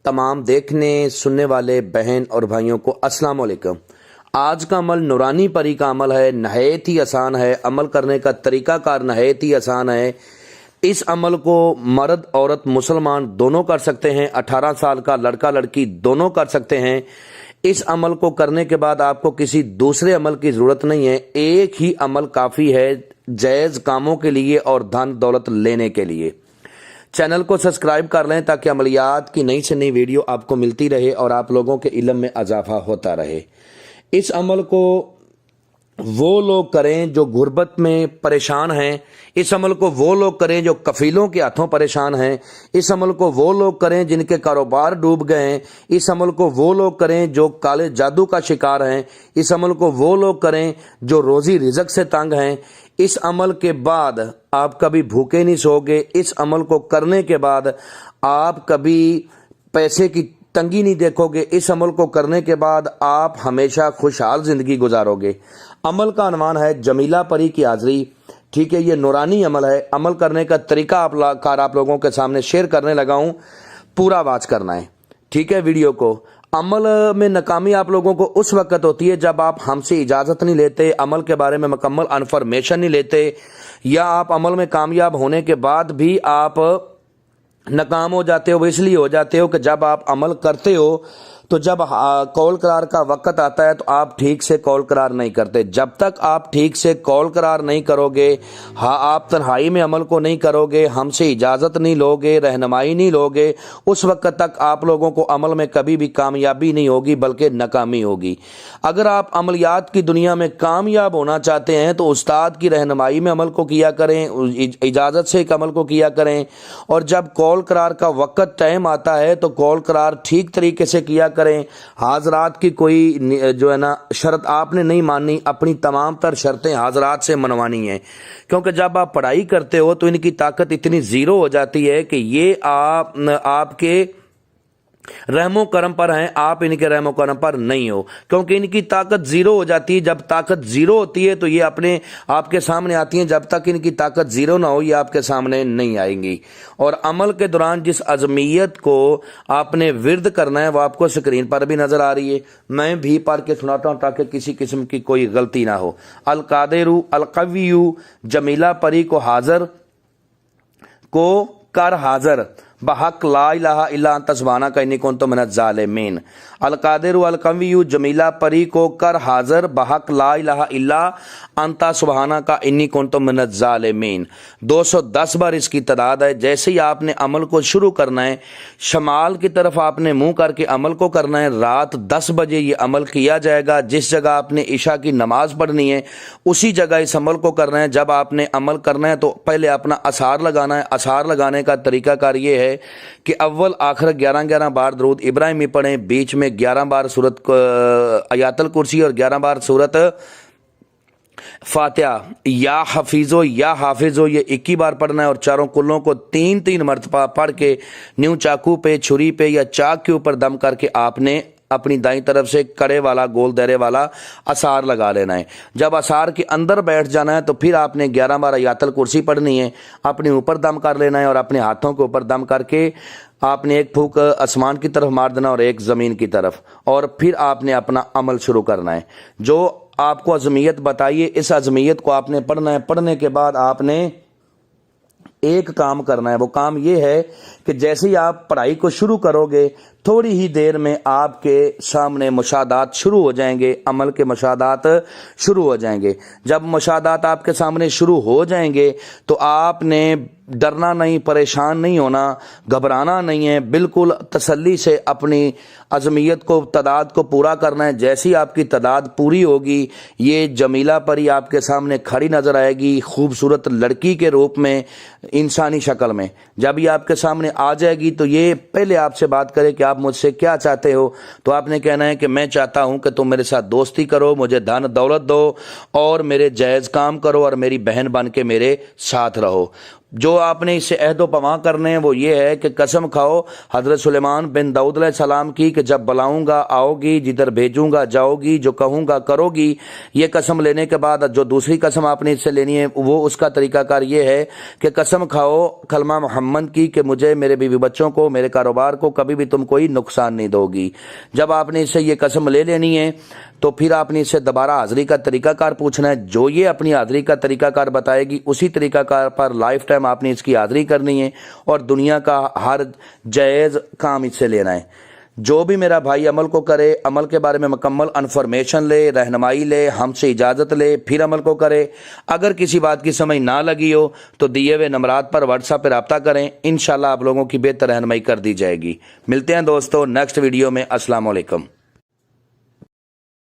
तमाम देखने सुनने वाले बहन और भाइयों को अस्सलाम वालेकुम। आज का अमल नूरानी परी का अमल है, नहायत ही आसान है। अमल करने का तरीक़ाकार नहायत ही आसान है। इस अमल को मर्द औरत मुसलमान दोनों कर सकते हैं। 18 साल का लड़का लड़की दोनों कर सकते हैं। इस अमल को करने के बाद आपको किसी दूसरे अमल की ज़रूरत नहीं है। एक ही अमल काफ़ी है जायज़ कामों के लिए और धन दौलत लेने के लिए। चैनल को सब्सक्राइब कर लें ताकि अमलियात की नई से नई वीडियो आपको मिलती रहे और आप लोगों के इल्म में इजाफा होता रहे। इस अमल को वो लोग करें जो गुर्बत में परेशान हैं। इस अमल को वो लोग करें जो कफीलों के हाथों परेशान हैं। इस अमल को वो लोग करें जिनके कारोबार डूब गए हैं। इस अमल को वो लोग करें जो काले जादू का शिकार हैं। इस अमल को वो लोग करें जो रोजी रिज़्क से तंग हैं। इस अमल के बाद आप कभी भूखे नहीं सोओगे। इस अमल को करने के बाद आप कभी पैसे की तंगी नहीं देखोगे। इस अमल को करने के बाद आप हमेशा खुशहाल जिंदगी गुजारोगे। अमल का अनवान है जमीला परी की हाज़री। ठीक है, ये नूरानी अमल है। अमल करने का तरीका आप लोगों के सामने शेयर करने लगा हूँ, पूरा वाच करना है। ठीक है, वीडियो को। अमल में नाकामी आप लोगों को उस वक्त होती है जब आप हमसे इजाज़त नहीं लेते, अमल के बारे में मुकम्मल इन्फॉर्मेशन नहीं लेते, या आप अमल में कामयाब होने के बाद भी आप नाकाम हो जाते हो। वो इसलिए हो जाते हो कि जब आप अमल करते हो तो जब कौल करार का वक़्त आता है तो आप ठीक से कौल करार नहीं करते। जब तक आप ठीक से कौल करार नहीं करोगे, आप तन्हाई में अमल को नहीं करोगे, हमसे इजाज़त नहीं लोगे, रहनुमाई नहीं लोगे, उस वक्त तक आप लोगों को अमल में कभी भी कामयाबी नहीं होगी बल्कि नाकामी होगी। अगर आप अमलियात की दुनिया में कामयाब होना चाहते हैं तो उस्ताद की रहनुमाई में अमल को किया करें, इजाज़त से एक अमल को किया करें। और जब कौल करार का वक़्त टाइम आता है तो कौल करार ठीक तरीके से किया करें। हाजरात की कोई जो है ना शर्त आपने नहीं माननी, अपनी तमाम तर शर्तें हाजरात से मनवानी है। क्योंकि जब आप पढ़ाई करते हो तो इनकी ताकत इतनी ज़ीरो हो जाती है कि ये आपके रहमो करम पर हैं, आप इनके रहमो करम पर नहीं हो, क्योंकि इनकी ताकत ज़ीरो हो जाती है। जब ताकत ज़ीरो होती है तो ये अपने आपके सामने आती हैं। जब तक इनकी ताकत ज़ीरो ना हो ये आपके सामने नहीं आएंगी। और अमल के दौरान जिस अज़मियत को आपने विर्द करना है वो आपको स्क्रीन पर भी नज़र आ रही है। मैं भी पढ़ के सुनाता हूँ ताकि किसी किस्म की कोई गलती ना हो। अल कादिरु अल कवियु जमीला परी को हाज़र को कर हाज़र बहक ला इलाहा इल्ला अंत सुब्हाना का इन्नी कुन्तु मिनज़ ज़ालिमीन। अल कादिरु अल कविय्यु जमीला परी को कर हाज़र बहक ला इलाहा इल्ला अंत सुब्हाना का इन्नी कुन्तु मिनज़ ज़ालिमीन। 210 बार इसकी तादाद है। जैसे ही आपने अमल को शुरू करना है, शमाल की तरफ आपने मुंह करके अमल को करना है। रात 10 बजे ये अमल किया जाएगा। जिस जगह आपने इशा की नमाज पढ़नी है उसी जगह इस अमल को करना है। जब आपने अमल करना है तो पहले अपना असार लगाना है। असार लगाने का तरीकाकार ये है कि अव्वल आखिर 11-11 बार दरूद इब्राहिमी पढ़ें, बीच में 11 बार सूरत आयतुल कुर्सी और 11 बार सूरत फातिहा। या हफीज़ो या हाफिज़ो ये 21 बार पढ़ना है। और चारों कुल्लों को 3-3 मरतबा पढ़ के न्यू चाकू पे, छुरी पे या चाक के ऊपर दम करके आपने अपनी दाईं तरफ से कड़े वाला गोल दायरे वाला असार लगा लेना है। जब असार के अंदर बैठ जाना है तो फिर आपने 11 बार आयतुल कुर्सी पढ़नी है। अपने ऊपर दम कर लेना है और अपने हाथों के ऊपर दम करके आपने एक फूंक आसमान की तरफ मार देना और एक ज़मीन की तरफ, और फिर आपने अपना अमल शुरू करना है। जो आपको अज़मियत बताइए इस अज़मियत को आपने पढ़ना है। पढ़ने के बाद आपने एक काम करना है। वो काम ये है कि जैसे ही आप पढ़ाई को शुरू करोगे थोड़ी ही देर में आपके सामने मुशाहदात शुरू हो जाएंगे, अमल के मुशाहदात शुरू हो जाएंगे। जब मुशाहदात आपके सामने शुरू हो जाएंगे तो आपने डरना नहीं, परेशान नहीं होना, घबराना नहीं है। बिल्कुल तसल्ली से अपनी अज़मियत को, तादाद को पूरा करना है। जैसी आपकी तादाद पूरी होगी ये जमीला परी आपके सामने खड़ी नज़र आएगी, खूबसूरत लड़की के रूप में, इंसानी शक्ल में। जब ये आपके सामने आ जाएगी तो ये पहले आपसे बात करे कि आप मुझसे क्या चाहते हो। तो आपने कहना है कि मैं चाहता हूं कि तुम मेरे साथ दोस्ती करो, मुझे धन दौलत दो और मेरे जायज़ काम करो और मेरी बहन बन के मेरे साथ रहो। جو آپ نے اس سے عہد و پیمان کرنے ہیں وہ یہ ہے کہ قسم کھاؤ حضرت سلیمان بن داؤد علیہ السلام کی کہ جب بلاؤں گا آؤ گی، جدھر بھیجوں گا جاؤ گی، جو کہوں گا کرو گی۔ یہ قسم لینے کے بعد جو دوسری قسم آپ نے اس سے لینی ہے وہ اس کا طریقہ کار یہ ہے کہ قسم کھاؤ کلمہ محمد کی کہ مجھے، میرے بیوی بچوں کو، میرے کاروبار کو کبھی بھی تم کوئی نقصان نہیں دو گی۔ جب آپ نے اس سے یہ قسم لے لینی ہے تو پھر آپ نے اس سے دوبارہ حاضری کا طریقہ کار پوچھنا ہے۔ جو یہ اپنی حاضری کا طریقہ کار بتائے گی اسی طریقہ کار پر لائف ٹائم آپ نے اس کی حاضری کرنی ہے اور دنیا کا ہر جائز کام اس سے لینا ہے۔ جو بھی میرا بھائی عمل کو کرے، عمل کے بارے میں مکمل انفارمیشن لے، رہنمائی لے، ہم سے اجازت لے، پھر عمل کو کرے۔ اگر کسی بات کی سمجھ نہ لگی ہو تو دیے ہوئے نمبرات پر واٹس ایپ پہ رابطہ کریں، انشاءاللہ آپ لوگوں کی بہتر رہنمائی کر دی جائے گی۔ ملتے ہیں دوستو نیکسٹ ویڈیو میں۔ السلام علیکم۔